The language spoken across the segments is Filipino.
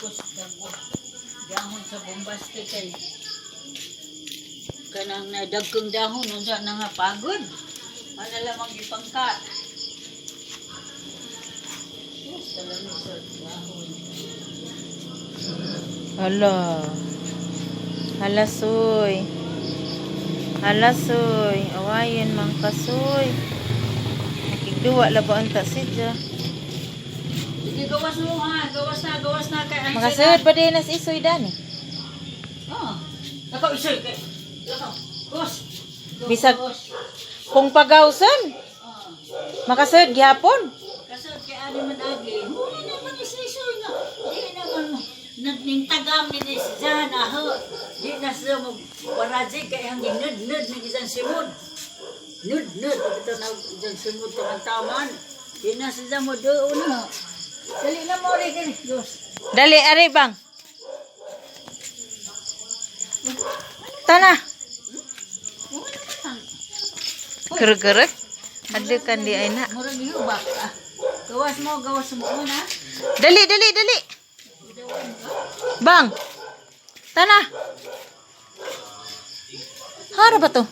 Tapos dahon sa bombaste kay kanang nadagkong dahon unsa na nga pagod. Ano lamang ipangkat. Salamat sa dahon. Hala. Halasoy. Halasoy. Awayan mang kasoy. Nakigduwa labaon ta sidya. Sige, gawas mo ha. Gawas na kay Ansel. Makasud pa din nas isoy dani. Oh. Ako isoy kay. Ako. Gawas. Bisag Gawas. kung pagawson, Oh. makasud gyapon. Kasod kay Ari man agi. Muna naman isoy nga. Di naman nagtagam ni siya na ho. Di na siya mo waraji kay ang nud ng isang simod. Nud ito na isang simod taman. Di na siya mo doon ho. Dali na mo rin kini. Dos. Dali ari bang. Tana. Gerek-gerek. Ada kan di aina. Murag hubak. Gawas mo na. Dali. Bang. Tana. Hara ba to?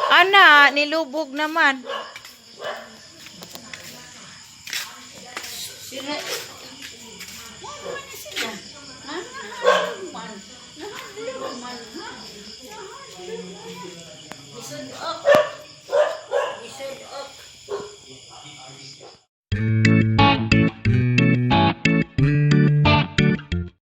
Ana, nilubog naman. Sira.